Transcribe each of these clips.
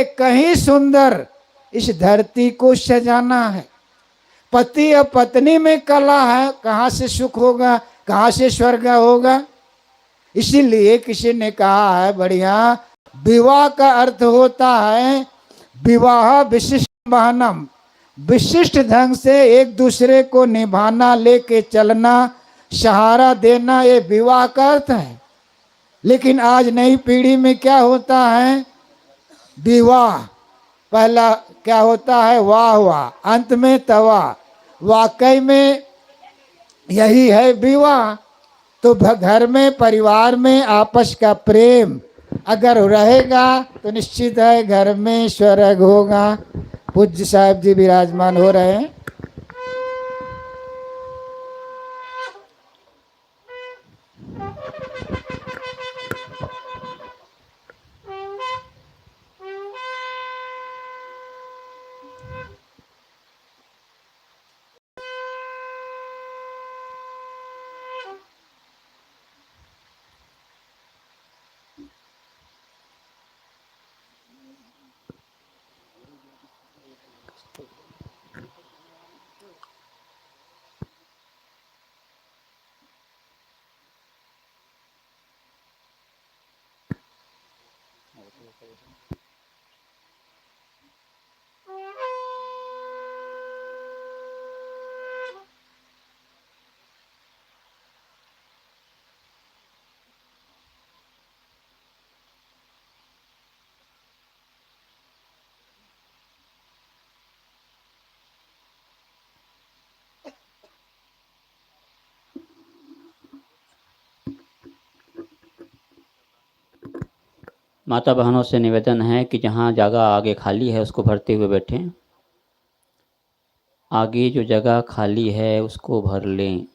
कहीं सुंदर इस धरती को सजाना है। पति और पत्नी में कला है, कहाँ से सुख होगा, कहाँ से स्वर्ग होगा। इसीलिए किसी ने कहा है बढ़िया, विवाह का अर्थ होता है विवाह विशिष्ट बहनम, विशिष्ट ढंग से एक दूसरे को निभाना, लेके चलना, सहारा देना, ये विवाह का अर्थ है। लेकिन आज नई पीढ़ी में क्या होता है, विवाह पहला क्या होता है, वाह वाह, अंत में तवा। वाकई में यही है विवाह। तो घर में परिवार में आपस का प्रेम अगर रहेगा तो निश्चित है घर में स्वर्ग होगा। पूज्य साहब जी विराजमान हो रहे हैं। माता बहनों से निवेदन है कि जहाँ जगह आगे खाली है उसको भरते हुए बैठें। आगे जो जगह खाली है उसको भर लें।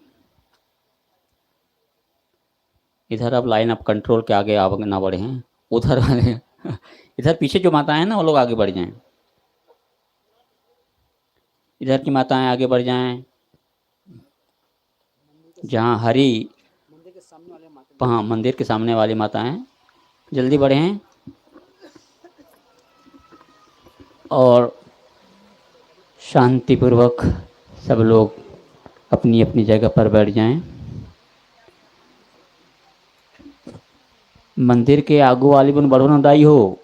इधर अब लाइन अप कंट्रोल के आगे ना बढ़ें, उधर वाले इधर पीछे जो माताएं हैं ना वो लोग आगे बढ़ जाएं। इधर की माताएं आगे बढ़ जाएं। जहाँ हरी, हाँ, मंदिर के सामने वाली माताएं जल्दी बढ़ें और शांतिपूर्वक सब लोग अपनी अपनी जगह पर बैठ जाएं। मंदिर के आगू वाली बन बढ़ो ना दाई हो।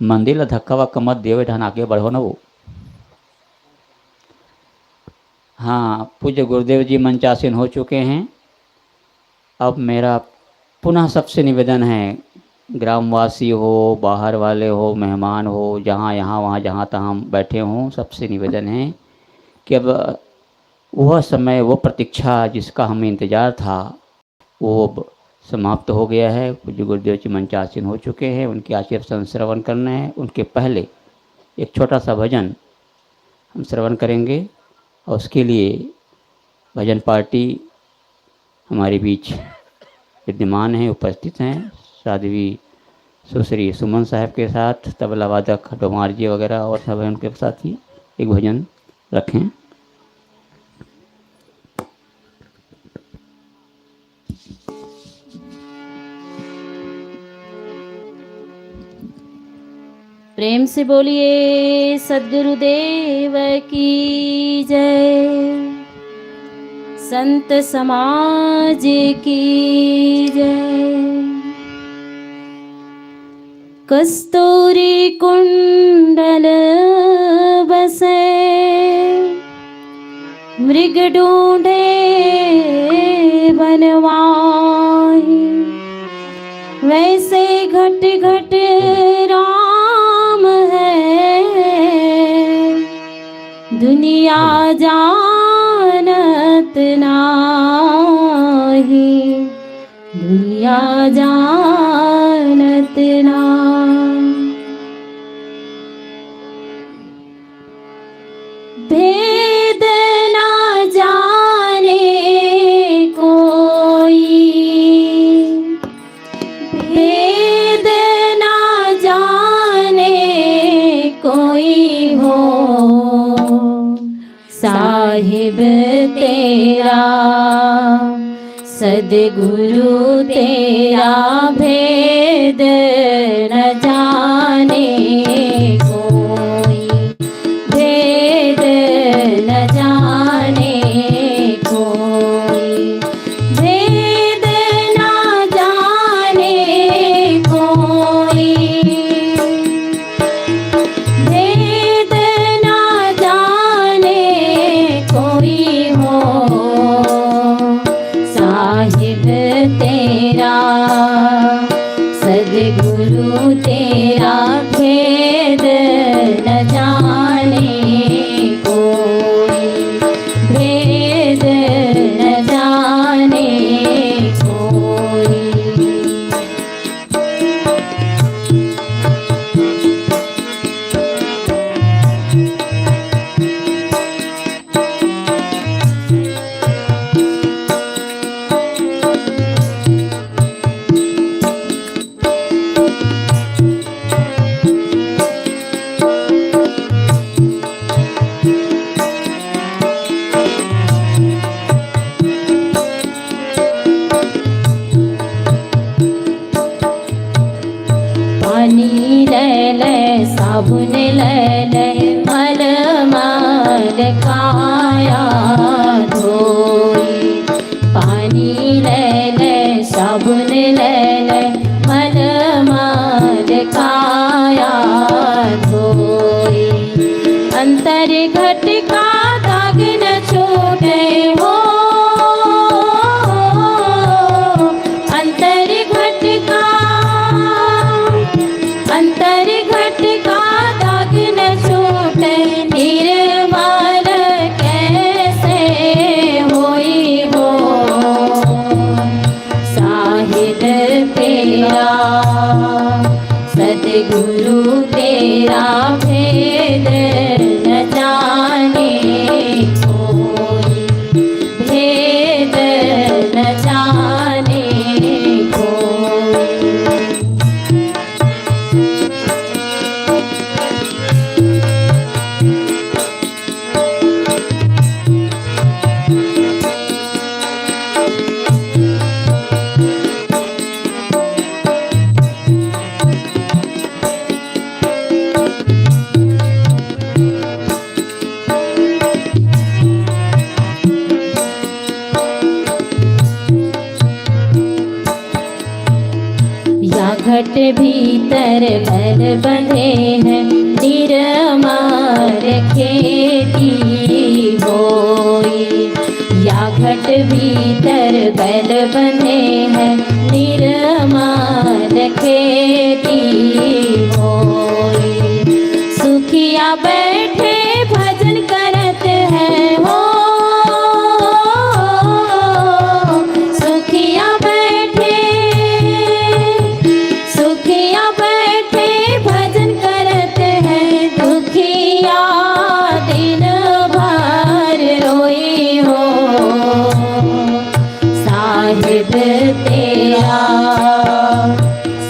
मंदिर ला धक्का वक्का मत दियो, ढन आगे बढ़ो ना वो। हाँ, पूज्य गुरुदेव जी मंचासीन हो चुके हैं। अब मेरा पुनः सबसे निवेदन है, ग्रामवासी हो, बाहर वाले हो, मेहमान हो, जहाँ यहाँ वहाँ जहाँ तहाँ बैठे हों, सबसे निवेदन है कि अब वह समय, वो प्रतीक्षा जिसका हमें इंतज़ार था वो समाप्त हो गया है। पूज्य गुरुदेव जी मंचासीन हो चुके हैं, उनके आशीर्वाद श्रवण करना है। उनके पहले एक छोटा सा भजन हम श्रवण करेंगे और उसके लिए भजन पार्टी हमारे बीच विद्यमान है, उपस्थित हैं। साध्वी सुश्री सुमन साहब के साथ तबला वादक डोमार जी वगैरह और सब हैं, उनके साथ ही एक भजन रखें। प्रेम से बोलिए सद्गुरुदेव की जय, संत समाज की जय। कस्तूरी कुंडल बसे, मृग ढूंढे बनवाही, वैसे घट घट राम है, दुनिया जानत नाही, दुनिया जानत नाही। भेद ना जाने कोई, भेद ना जाने कोई हो, साहिब तेरा सदगुरु तेरा भेद न जाने कोई, भेद न जाने कोई, भेद न जाने कोई, भेद न जाने कोई हो साहिब तेरा, सदगुरु तेरा भेद न जाने कोई, भेद न जाने कोई। पानी ले ले साबुन ले ले मल मल काया धोई, पानी ले ले साबुन ले ले मल मल काया धोई, अंतर घट का दाग न छूटे हो, अंतर घट का, अंतर घट का दाग न छूटे, निर्मल कैसे होई हो साहिब तेरा, सदगुरु तेरा भेद न जाने कोई, भेद न जाने कोई। या घट भीतर बल बंधे हैं, निर्मल खेती होई, या घट भीतर बल बंधे हैं, निर्मल खेती होई, सुखिया बैठे भजन करत हैं हो, सुखिया बैठे, सुखिया बैठे भजन करत हैं, दुखिया दिन भर रोई हो साहिब तेरा,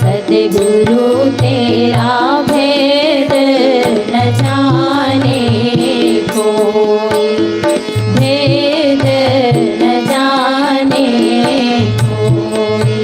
सदगुरु तेरा भेद न जाने कोई, भेद न जाने कोई।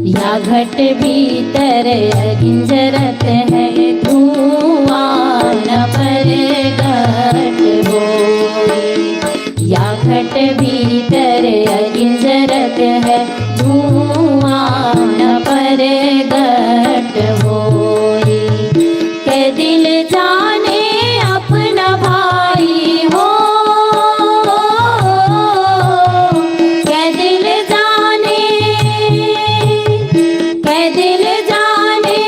या घट भीतर अगिंजरत है, धुआं न पर घट होई, या घट भीतर अगिंजरत है, धुआं न पर घट होई, के दिल जाने अपना भाई हो, के दिल जाने, के दिल जाने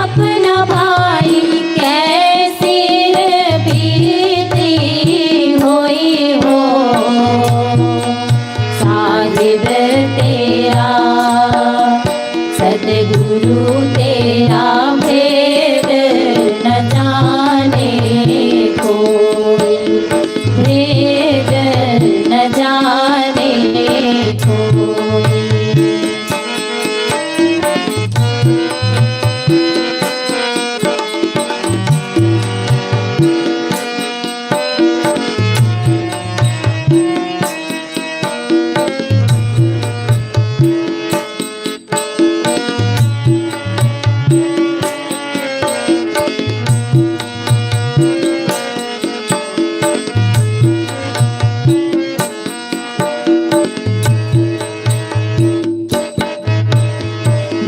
अपना भाई, कैसी बीती होई हो साहिब तेरा,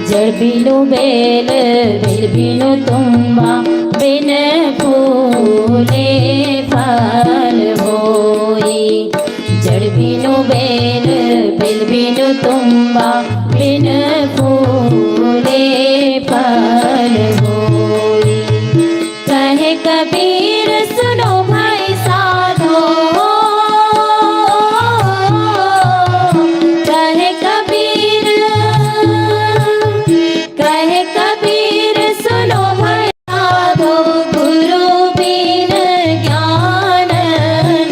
जड़ बिनु बेल बेल बिनु तुम्बा बिन फूले फल होई। जड़ बिनु बेल बेल बिनु तुम्बा बिन फूले फल होई। कहे कबीर सुनो भाई साधो, कहे कबीर सुनो भाई साधो, गुरु बिन ज्ञान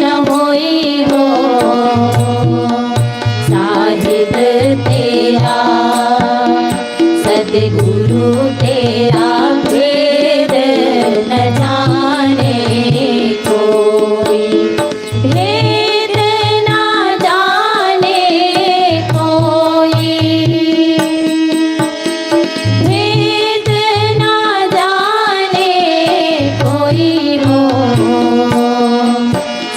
न होई हो। साहिब तेरा सद्गुरु तेरा भेद न जाने कोई, भेद न जाने कोई, भेद न जाने कोई हो।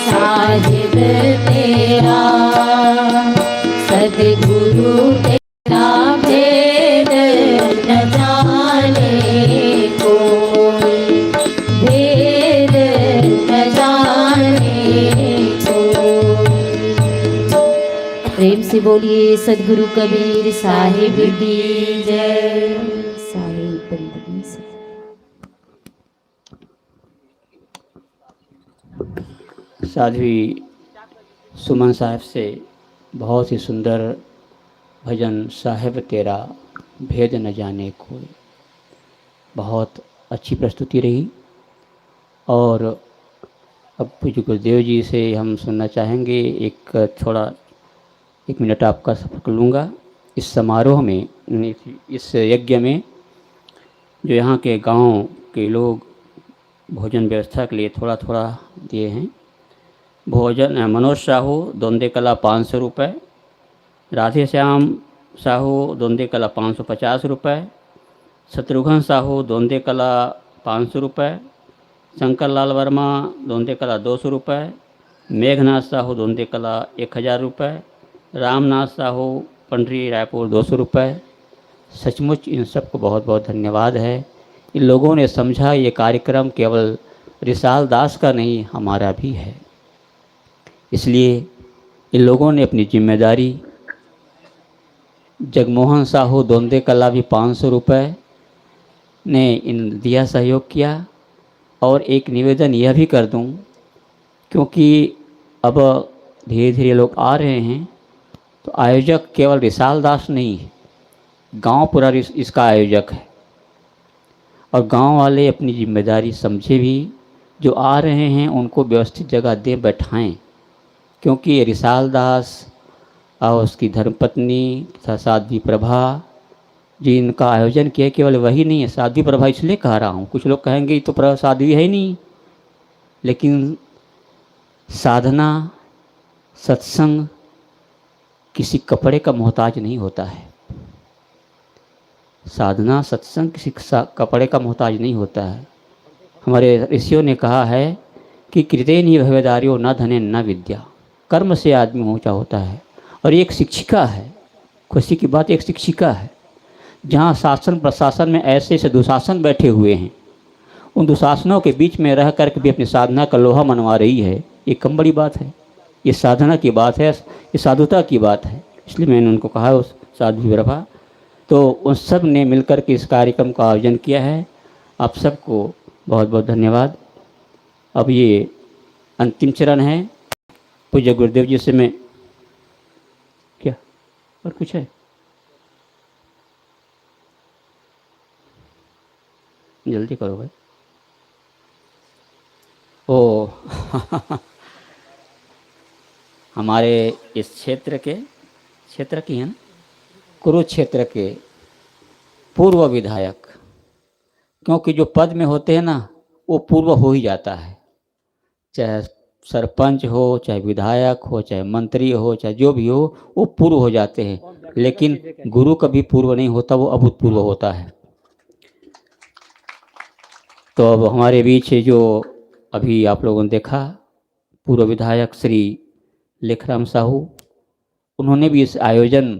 साहिब तेरा सद्गुरु तेरा भेद न जाने कोई, भेद न जाने कोई। प्रेम से बोलिए सद्गुरु कबीर साहिब की जय। साहिब बंदगी से साध्वी सुमन साहब से बहुत ही सुंदर भजन साहिब तेरा भेद न जाने कोई, बहुत अच्छी प्रस्तुति रही। और अब पूज्य गुरुदेव जी से हम सुनना चाहेंगे एक मिनट आपका सफर लूँगा। इस समारोह में, इस यज्ञ में जो यहाँ के गांव के लोग भोजन व्यवस्था के लिए थोड़ा थोड़ा दिए हैं। भोजन मनोज साहू दोंदे कला 500 रुपये, राधे श्याम साहू दोंदे कला 550 रुपये, शत्रुघ्न साहू दोंदे कला 500 रुपये, शंकर लाल वर्मा दोंदे कला 200 रुपये, मेघनाथ साहू दोंदे कला 1000 रुपये, रामनाथ साहू पंडरी रायपुर 200 रुपये। सचमुच इन सबको बहुत बहुत धन्यवाद है। इन लोगों ने समझा ये कार्यक्रम केवल रिसाल दास का नहीं, हमारा भी है। इसलिए इन लोगों ने अपनी जिम्मेदारी, जगमोहन साहू दोंदे कला भी 500 रुपये ने इन दिया सहयोग किया। और एक निवेदन यह भी कर दूं, क्योंकि अब धीरे धीरे लोग आ रहे हैं, तो आयोजक केवल रिसाल दास नहीं है, गांव पूरा इसका आयोजक है। और गांव वाले अपनी जिम्मेदारी समझे भी, जो आ रहे हैं उनको व्यवस्थित जगह दें, बैठाएं, क्योंकि ये रिसाल दास और उसकी धर्मपत्नी तथा साध्वी प्रभा जिनका आयोजन किया, केवल वही नहीं है। साध्वी प्रभा इसलिए कह रहा हूँ, कुछ लोग कहेंगे ये तो प्रभा साध्वी है ही नहीं, लेकिन साधना सत्संग किसी कपड़े का मोहताज नहीं होता है। साधना सत्संग किसी कपड़े का मोहताज नहीं होता है। हमारे ऋषियों ने कहा है कि कृतेन ही भवेदार्यो न धनेन न विद्या, कर्म से आदमी ऊँचा होता है। और एक शिक्षिका है, खुशी की बात, एक शिक्षिका है। जहाँ शासन प्रशासन में ऐसे ऐसे दुशासन बैठे हुए हैं, उन दुशासनों के बीच में रह कर के भी अपनी साधना का लोहा मनवा रही है, ये कम बड़ी बात है। ये साधना की बात है, ये साधुता की बात है। इसलिए मैंने उनको कहा, उस साध्वी प्रभा, तो उन सब ने मिलकर के इस कार्यक्रम का आयोजन किया है। आप सबको बहुत बहुत धन्यवाद। अब ये अंतिम चरण है। पूज्य गुरुदेव जी से मैं क्या और कुछ है, जल्दी करो भाई। ओ हमारे इस क्षेत्र की है ना, कुरुक्षेत्र के पूर्व विधायक, क्योंकि जो पद में होते हैं ना वो पूर्व हो ही जाता है, चाहे सरपंच हो, चाहे विधायक हो, चाहे मंत्री हो, चाहे जो भी हो, वो पूर्व हो जाते हैं। लेकिन गुरु कभी पूर्व नहीं होता, वो अभूतपूर्व होता है। तो अब हमारे बीच जो अभी आप लोगों ने देखा, पूर्व विधायक श्री लेखराम साहू, उन्होंने भी इस आयोजन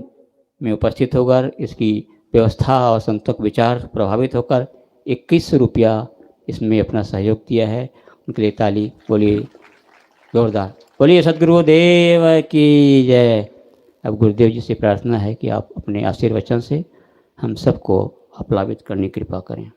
में उपस्थित होकर इसकी व्यवस्था और संतों के विचार प्रभावित होकर 21 रुपया इसमें अपना सहयोग दिया है। उनके लिए ताली बोलिए जोरदार। बोलिए सदगुरु देव की जय। अब गुरुदेव जी से प्रार्थना है कि आप अपने आशीर्वचन से हम सबको आप्लावित करने की कृपा करें।